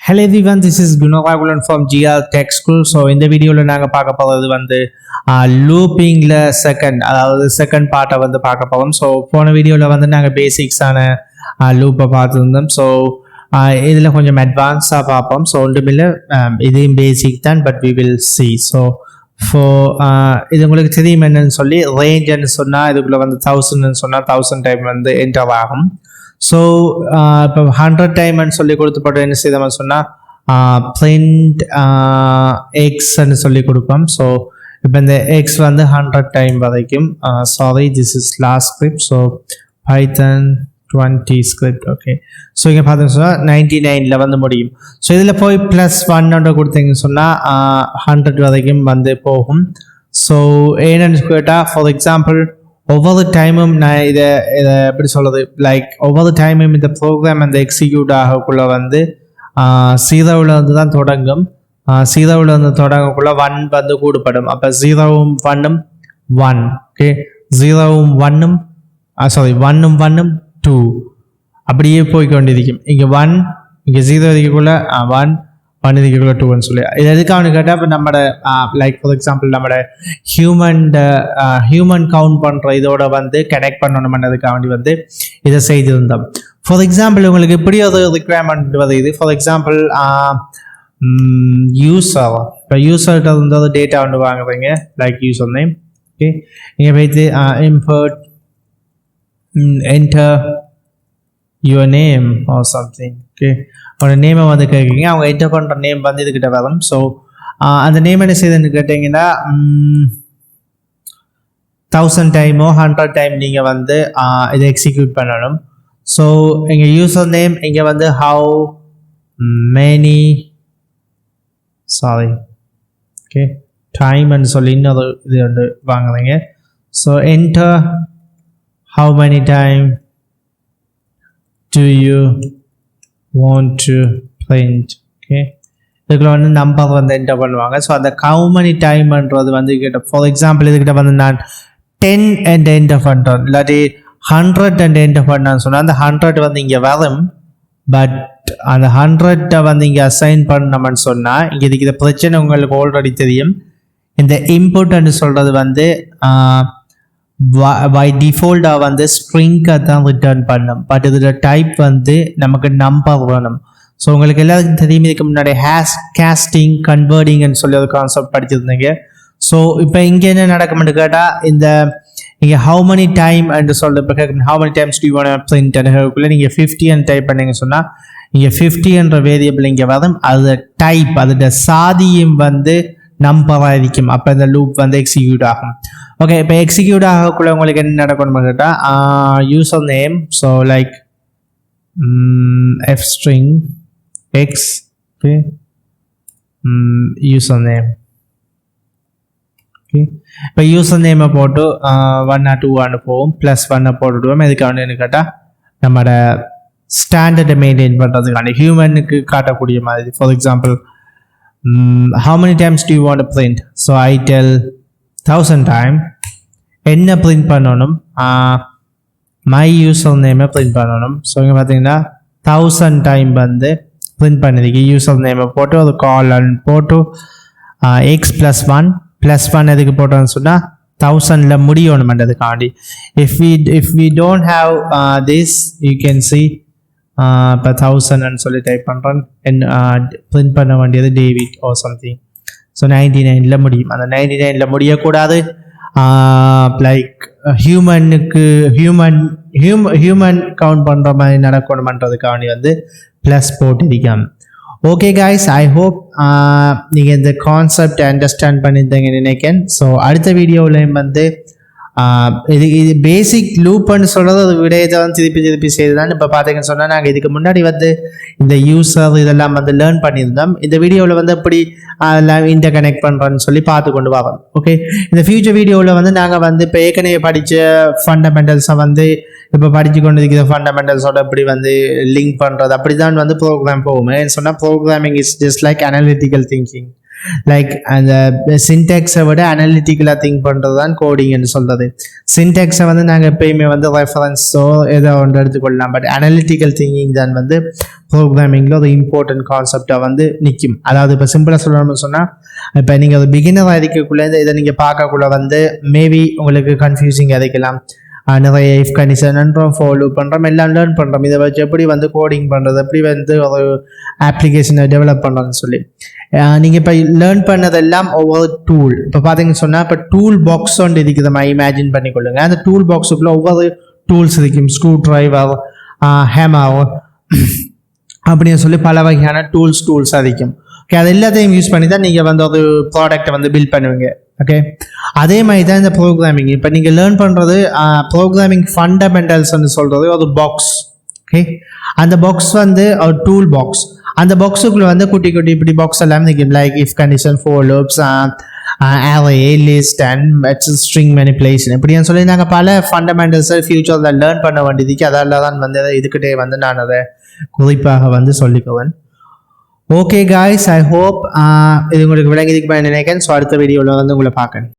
Hello everyone, this is Gunavagulan from GR Tech School. So இந்த வீடியோல நாங்க பார்க்க போறது வந்து லூப்பிங்ல செகண்ட் பார்ட்டை வந்து பார்க்க போறோம். ஸோ போன வீடியோல வந்து நாங்க பேசிக்ஸான லூப்பை பார்த்துருந்தோம். ஸோ இதில் கொஞ்சம் அட்வான்ஸாக பார்ப்போம். ஸோ ஒன்றுமில்லை, இதையும் பேசிக் தான், but we will see. So இது உங்களுக்கு தெரியும் என்னன்னு சொல்லி, ரேஞ்சுன்னு சொன்னால் இதுக்குள்ள வந்து 1000ன்னு சொன்னால் 1000 டைம் வந்து என்டர் ஆகும். ஸோ இப்போ 100 டைம்னு சொல்லி கொடுத்துப்பட்ட என்ன செய்தோம்னு சொன்னால் பிரிண்ட் எக்ஸ்ன்னு சொல்லி கொடுப்போம். ஸோ இப்போ இந்த எக்ஸ் வந்து 100 டைம் வரைக்கும், sorry this is last script. So Python 20 script. Okay, so இங்கே பார்த்தீங்கன்னு சொன்னால் 99ல் வந்து முடியும். ஸோ இதில் போய் +1 கொடுத்தீங்கன்னு சொன்னால் 100 வரைக்கும் வந்து போகும். ஸோ என்னன்னு கேட்டால், ஃபார் எக்ஸாம்பிள் ஒவ்வொரு டைமும் நான் இதை எப்படி சொல்கிறது, லைக் ஒவ்வொரு டைமும் இந்த ப்ரோக்ராம் அந்த எக்ஸிக்யூட் ஆகக்குள்ளே வந்து 0ல் இருந்து தான் தொடங்கும். 0ல் இருந்து தொடங்கக்குள்ள 1 வந்து கூடுபடும். அப்போ 0ம் 1ம் 1, ஓகே, 0ம் 1ம் 1ம் 1ம் 2 அப்படியே போய்கொண்டிருக்கும். இங்கே 1, இங்கே 0 இருக்கக்குள்ள 1, 1 இருக்கக்குள்ள 2ன்னு சொல்லி. இது எதுக்காகனு கேட்டால், இப்போ நம்மளோட லைக் ஃபார் எக்ஸாம்பிள் நம்மளோட ஹியூமன் கவுண்ட் பண்ணுற இதோட வந்து கனெக்ட் பண்ணணும்ன்றதுக்காக வேண்டி வந்து இதை செய்திருந்தோம். ஃபார் எக்ஸாம்பிள் உங்களுக்கு இப்படி ஒரு ரிக்வயர்மெண்ட் வருது. ஃபார் எக்ஸாம்பிள் யூஸர், இப்போ யூஸர்கிட்ட இருந்தது டேட்டா ஒன்று வாங்குறீங்க, லைக் யூஸர் நேம். ஓகே, நீங்கள் போய்த்து import enter your name or something. Okay, அவனோட நேமை வந்து கேட்குறீங்க, அவங்க என்டர் பண்ணுற நேம் வந்து இதுக்கிட்ட வரும். ஸோ அந்த நேம் என்ன செய்யுதுன்னு கேட்டிங்கன்னா 1000 டைமோ 100 டைம் நீங்கள் வந்து இதை எக்ஸிக்யூட் பண்ணணும். ஸோ இங்கே யூசர் நேம், இங்கே வந்து ஹவு மெனி ஓகே டைம்னு சொல்லி இன்னொரு இது வந்து வாங்குறீங்க. So enter how many time do you want to print. Okay, இதுக்குள்ள வந்து நம்பர் வந்து என்டர் பண்ணுவாங்க. ஸோ அந்த how many timeன்றது வந்து கிட்ட, ஃபார் எக்ஸாம்பிள் இதுக்கிட்ட வந்து நான் 10 and என்டர் பண்ணுறேன், இல்லாட்டி 100 and என்டர் பண்ணான்னு சொன்னால் அந்த 100 வந்து இங்கே வரும். பட் அந்த 100 வந்து இங்கே அசைன் பண்ணணும்னு சொன்னால், இங்கே இருக்கிற பிரச்சனை உங்களுக்கு ஆல்ரெடி தெரியும். இந்த இன்புட்னு சொல்கிறது வந்து பை டிஃபால்ட்டாக வந்து ஸ்ட்ரிங்கை தான் ரிட்டர்ன் பண்ணும். பட் இதோட டைப் வந்து நமக்கு நம்பர் வேணும். ஸோ உங்களுக்கு எல்லாத்துக்கும் தெரியும், இதுக்கு முன்னாடி கேஸ்டிங் கன்வெர்டிங்னு சொல்லி ஒரு கான்செப்ட் படிச்சிருந்தீங்க. ஸோ இப்போ இங்கே என்ன நடக்கும்னு கேட்டால், இந்த இங்கே ஹவு மெனி டைம் என்று சொல்ல, இப்போ how many times to you want print அதுக்குள்ளே நீங்கள் 50 டைப் பண்ணீங்கன்னு சொன்னால் இங்கே 50 என்ற வேரியபிள் இங்கே வரும். அது டைப், அதோட சாதியும் வந்து நம்பராக இருக்கும். அப்போ இந்த லூப் வந்து எக்ஸிக்யூட் ஆகும். ஓகே, இப்போ எக்ஸிக்யூட் ஆகக்குள்ள உங்களுக்கு என்ன நடக்கணும்னு கேட்டால், user name, so like f string x, okay, user name. Okay, இப்போ யூசர் நேமை போட்டு 1 or 2 போவோம், +1 போட்டுவிடுவோம். எதுக்காக என்ன கேட்டால், நம்மளோட ஸ்டாண்டர்டை மெயின்டைன் பண்ணுறதுக்கான ஹியூமனுக்கு காட்டக்கூடிய மாதிரி. For example how many times do you want to print? So I tell 1000 time என்ன பிரிண்ட் பண்ணணும், மை யூசர் நேமை பிரிண்ட் பண்ணணும். ஸோ இங்கே பார்த்தீங்கன்னா 1000 டைம் வந்து பிரிண்ட் பண்ணிருக்கு. யூசர் நேமை போட்டு ஒரு கால் போட்டு x +1 எதுக்கு போட்டோன்னு சொன்னால் 1000ல் முடியணும்ன்றதுக்காண்டி. if we don't have this, you can see இப்போ 1000ன்னு சொல்லி டைப் பண்ணுறேன், பிரிண்ட் பண்ண வேண்டியது டேவிட் ஓ சம்திங். ஸோ 99ல் முடியும். அந்த 99ல் முடியக்கூடாது. லைக் ஹியூமன் கவுண்ட் பண்ணுற மாதிரி நடக்கணுமன்றதுக்காண்டி வந்து ப்ளஸ் போட்டிருக்கேன். ஓகே கைஸ், ஐ ஹோப் நீங்கள் இந்த கான்செப்ட் அண்டர்ஸ்டாண்ட் பண்ணியிருந்தீங்கன்னு நினைக்கிறேன். ஸோ அடுத்த வீடியோவிலையும் வந்து இது பேசிக் லூப்னு சொல்கிறது ஒரு விடயத்தை வந்து திருப்பி செய்துதான். இப்போ பார்த்தீங்கன்னு சொன்னால், நாங்கள் இதுக்கு முன்னாடி வந்து இந்த யூசர் இதெல்லாம் வந்து லேர்ன் பண்ணியிருந்தோம். இந்த வீடியோவில் வந்து எப்படி அதெல்லாம் இன்டர் கனெக்ட் பண்ணுறோன்னு சொல்லி பார்த்து கொண்டு வரோம். ஓகே, இந்த ஃபியூச்சர் வீடியோவில் வந்து நாங்கள் வந்து இப்போ ஏற்கனவே படித்த ஃபண்டமெண்டல்ஸை வந்து இப்போ படித்து கொண்டு இருக்கிற ஃபண்டமெண்டல்ஸோட எப்படி வந்து லிங்க் பண்ணுறது, அப்படி தான் வந்து ப்ரோக்ராம் போகும். சொன்னால் programming is just like analytical thinking. Like அந்த சின்டெக்ஸை விட அனலிட்டிக்கலாக திங்க் பண்ணுறது தான் கோடிங்னு சொல்கிறது. சின்டெக்ஸை வந்து நாங்கள் எப்பயுமே வந்து ரெஃபரன்ஸோ ஏதோ ஒன்று எடுத்துக்கொள்ளலாம். பட் அனலிட்டிக்கல் திங்கிங் தான் வந்து ப்ரோக்ராமிங்கில் ஒரு இம்பார்ட்டன்ட் கான்செப்டாக வந்து நிற்கும். அதாவது இப்போ சிம்பிளாக சொல்லணும்னு சொன்னால், இப்போ நீங்கள் ஒரு பிகினராக இருக்கக்குள்ளே இதை நீங்கள் பார்க்கக்குள்ள வந்து மேபி உங்களுக்கு கன்ஃபியூசிங் இருக்கலாம். நிறைய இஃப் கண்டிஷன் பண்ணுறோம், ஃபாலோ பண்ணுறோம், எல்லாம் லேர்ன் பண்ணுறோம். இதை வச்சு எப்படி வந்து கோடிங் பண்ணுறது, எப்படி வந்து ஒரு அப்ளிகேஷனை டெவலப் பண்ணுறதுன்னு சொல்லி நீங்கள் இப்போ லேர்ன் பண்ணதெல்லாம் ஒவ்வொரு டூல். இப்போ பார்த்தீங்கன்னு சொன்னால், இப்போ டூல் பாக்ஸ் ஒன்று இருக்குது, நம்ம இமேஜின் பண்ணிக்கொள்ளுங்க. அந்த டூல் பாக்ஸுக்குள்ளே ஒவ்வொரு டூல்ஸ் இருக்கும். ஸ்க்ரூ ட்ரைவர், ஹேமர் அப்படின்னு சொல்லி பல வகையான டூல்ஸ் அதிகம். ஓகே, அது எல்லாத்தையும் யூஸ் பண்ணி தான் நீங்கள் வந்து ஒரு ப்ராடக்டை வந்து பில்ட் பண்ணுவீங்க. ஓகே, அதே மாதிரி தான் இந்த ப்ரோக்ராமிங். இப்போ நீங்கள் லேர்ன் பண்ணுறது ப்ரோக்ராமிங் ஃபண்டமெண்டல்ஸ்ன்னு சொல்கிறது ஒரு பாக்ஸ். ஓகே, அந்த பாக்ஸ் வந்து ஒரு டூல் பாக்ஸ். அந்த பாக்ஸுக்குள்ளே வந்து குட்டி குட்டி இப்படி பாக்ஸ் எல்லாம் நிற்கும். Like if condition, for loops, array, list and string manipulation இப்படின்னு சொல்லி நாங்கள் பல ஃபண்டமெண்டல்ஸை ஃபியூச்சரில் லேர்ன் பண்ண வேண்டியதுக்கு அதால் தான் வந்து இதுக்கிட்டே வந்து நான் அதை குறிப்பாக வந்து சொல்லிக்குவேன். ஓகே காய்ஸ், ஐ ஹோப் இது உங்களுக்கு விளங்கிதுக்கு நினைக்கிறேன். ஸோ அடுத்த வீடியோவில் வந்து உங்களை பார்க்கணும்.